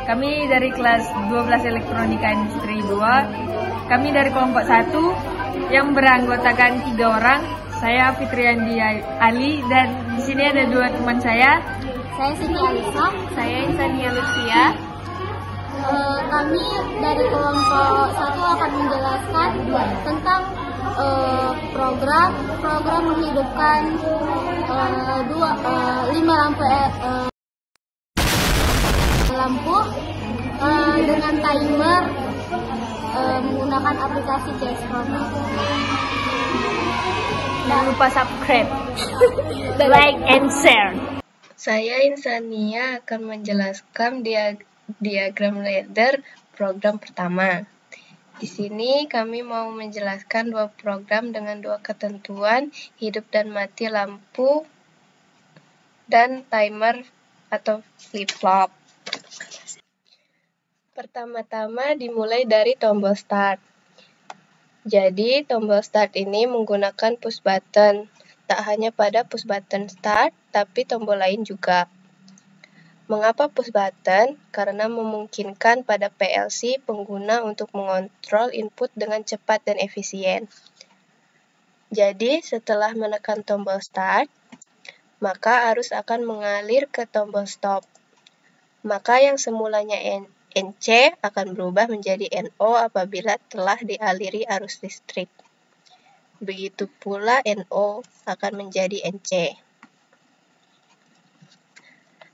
Kami dari kelas 12 Elektronika Industri 2. Kami dari kelompok 1 yang beranggotakan 3 orang. Saya Fitriandi Ali dan di sini ada 2 teman saya. Saya Siti Alisa. Saya Insania Lutfia. Kami dari kelompok 1 akan menjelaskan tentang program menghidupkan 5 lampu dengan timer menggunakan aplikasi Cashcom. Jangan lupa subscribe, like and share. Saya Insania akan menjelaskan diagram ladder program pertama. Di sini kami mau menjelaskan 2 program dengan 2 ketentuan, hidup dan mati lampu dan timer atau flip-flop. Pertama-tama dimulai dari tombol start. Jadi tombol start ini menggunakan push button. Tak hanya pada push button start, tapi tombol lain juga. Mengapa push button? Karena memungkinkan pada PLC pengguna untuk mengontrol input dengan cepat dan efisien. Jadi setelah menekan tombol start, maka arus akan mengalir ke tombol stop. Maka yang semulanya NC akan berubah menjadi NO apabila telah dialiri arus listrik. Begitu pula NO akan menjadi NC.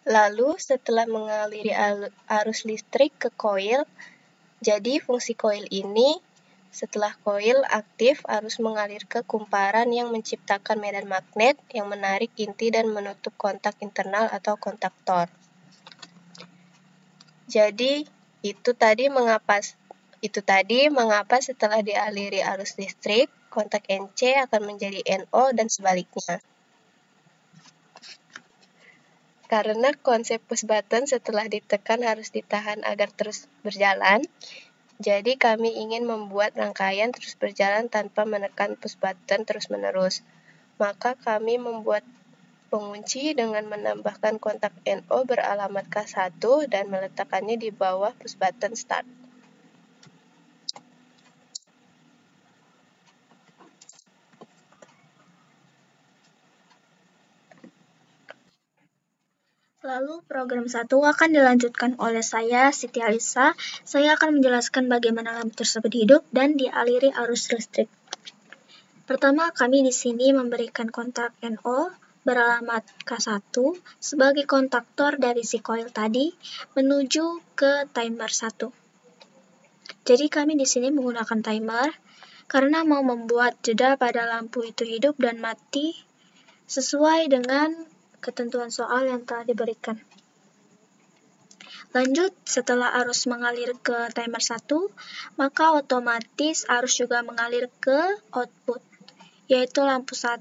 Lalu setelah mengaliri arus listrik ke koil, jadi fungsi koil ini setelah koil aktif arus mengalir ke kumparan yang menciptakan medan magnet yang menarik inti dan menutup kontak internal atau kontaktor. Jadi itu tadi mengapa setelah dialiri arus listrik, kontak NC akan menjadi NO dan sebaliknya. Karena konsep push button setelah ditekan harus ditahan agar terus berjalan, jadi kami ingin membuat rangkaian terus berjalan tanpa menekan push button terus-menerus. Maka kami membuat pengunci dengan menambahkan kontak NO beralamat K1 dan meletakkannya di bawah push button start. Lalu program 1 akan dilanjutkan oleh saya, Siti Alisa. Saya akan menjelaskan bagaimana lampu tersebut hidup dan dialiri arus listrik. Pertama, kami di sini memberikan kontak NO beralamat K1 sebagai kontaktor dari si koil tadi menuju ke timer 1. Jadi kami di sini menggunakan timer karena mau membuat jeda pada lampu itu hidup dan mati sesuai dengan ketentuan soal yang telah diberikan. Lanjut, setelah arus mengalir ke timer 1, maka otomatis arus juga mengalir ke output, yaitu lampu 1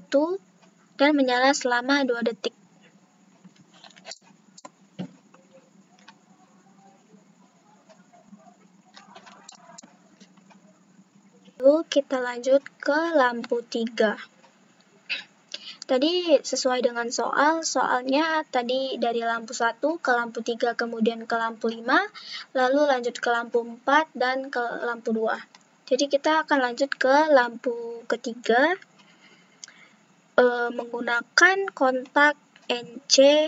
dan menyala selama 2 detik. Lalu kita lanjut ke lampu 3. Tadi sesuai dengan soalnya tadi dari lampu 1 ke lampu 3 kemudian ke lampu 5, lalu lanjut ke lampu 4 dan ke lampu 2. Jadi kita akan lanjut ke lampu ketiga menggunakan kontak NC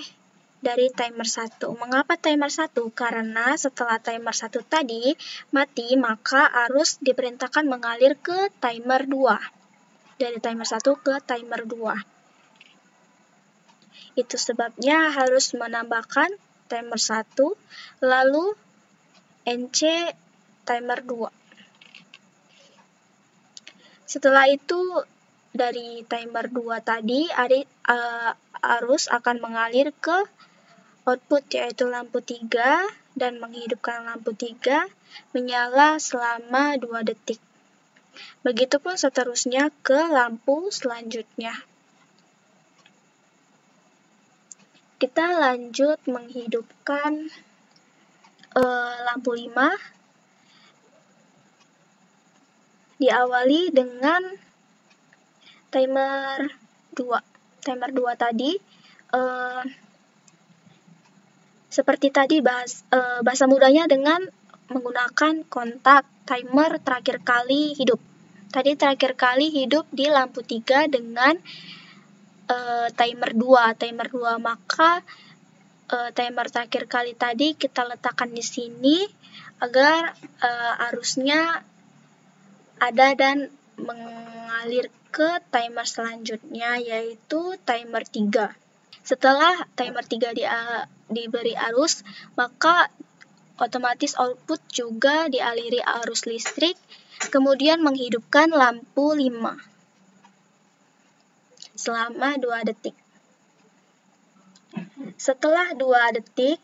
dari timer 1. Mengapa timer 1? Karena setelah timer 1 tadi mati, maka arus diperintahkan mengalir ke timer 2. Dari timer 1 ke timer 2. Itu sebabnya harus menambahkan timer 1, lalu NC timer 2. Setelah itu, dari timer 2 tadi, arus akan mengalir ke output, yaitu lampu 3, dan menghidupkan lampu 3, menyala selama 2 detik. Begitupun seterusnya ke lampu selanjutnya. Kita lanjut menghidupkan lampu 5. Diawali dengan timer 2. Timer 2 tadi Seperti tadi bahasa mudahnya dengan menggunakan kontak timer terakhir kali hidup. Tadi terakhir kali hidup di lampu 3 dengan timer 2, maka timer terakhir kali tadi kita letakkan di sini agar arusnya ada dan mengalir ke timer selanjutnya, yaitu timer 3. Setelah timer 3 diberi arus, maka otomatis output juga dialiri arus listrik, kemudian menghidupkan lampu 5 selama 2 detik. Setelah 2 detik,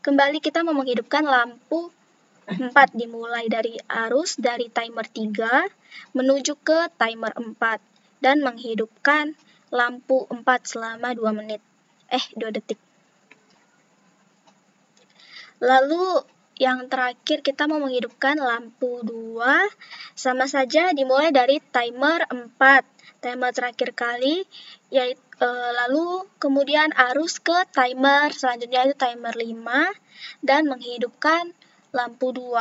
kembali kita mau menghidupkan lampu 4, dimulai dari arus dari timer 3 menuju ke timer 4 dan menghidupkan lampu 4 selama 2 detik. Lalu yang terakhir kita mau menghidupkan lampu 2, sama saja dimulai dari timer 4, timer terakhir kali, yaitu lalu kemudian arus ke timer selanjutnya yaitu timer 5 dan menghidupkan lampu 2.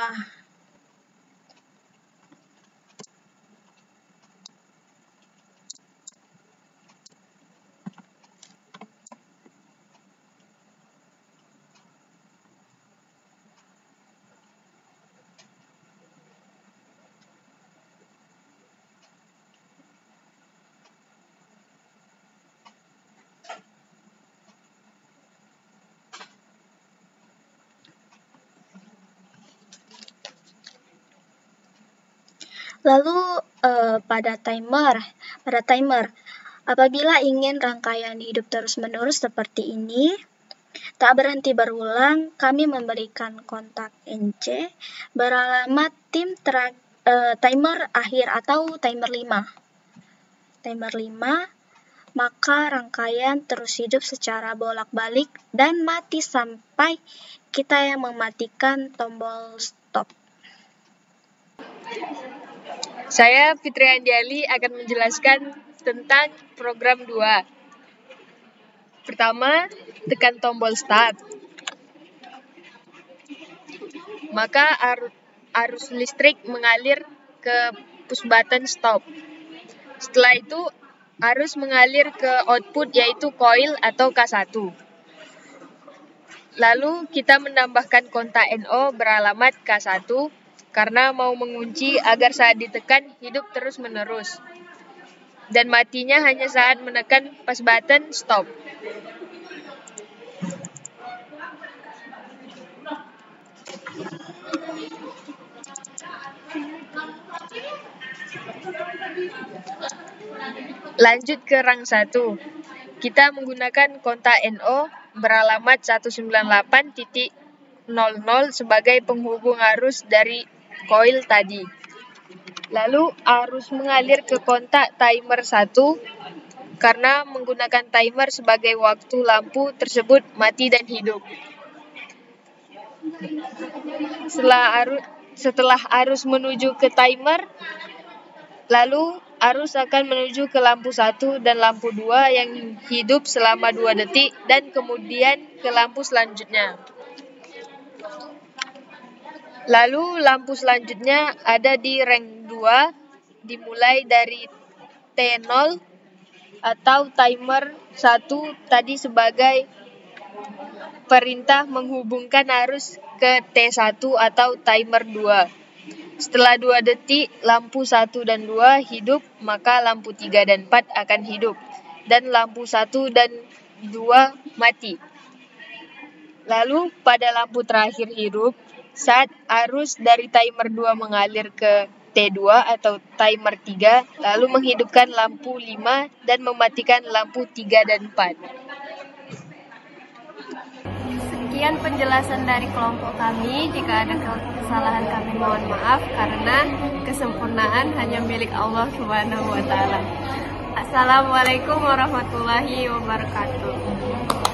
Lalu pada timer, apabila ingin rangkaian hidup terus-menerus seperti ini, tak berhenti berulang, kami memberikan kontak NC beralamat timer akhir atau timer 5. Timer 5, maka rangkaian terus hidup secara bolak-balik dan mati sampai kita yang mematikan tombol stop. Saya Fitri Ali akan menjelaskan tentang program 2. Pertama, tekan tombol start. Maka arus listrik mengalir ke push button stop. Setelah itu, arus mengalir ke output yaitu coil atau K1. Lalu kita menambahkan kontak NO beralamat K1 karena mau mengunci agar saat ditekan hidup terus-menerus. Dan matinya hanya saat menekan push button stop. Lanjut ke rang 1. Kita menggunakan kontak NO beralamat 198.00 sebagai penghubung arus dari coil tadi. Lalu arus mengalir ke kontak timer 1 karena menggunakan timer sebagai waktu lampu tersebut mati dan hidup. Setelah arus menuju ke timer, lalu arus akan menuju ke lampu 1 dan lampu 2 yang hidup selama 2 detik dan kemudian ke lampu selanjutnya. Lalu lampu selanjutnya ada di rang 2 dimulai dari T0 atau timer 1 tadi sebagai perintah menghubungkan arus ke T1 atau timer 2. Setelah 2 detik lampu 1 dan 2 hidup, maka lampu 3 dan 4 akan hidup dan lampu 1 dan 2 mati. Lalu pada lampu terakhir hidup, saat arus dari timer 2 mengalir ke T2 atau timer 3, lalu menghidupkan lampu 5 dan mematikan lampu 3 dan 4. Sekian penjelasan dari kelompok kami. Jika ada kesalahan kami mohon maaf karena kesempurnaan hanya milik Allah Subhanahu wa taala. Assalamualaikum warahmatullahi wabarakatuh.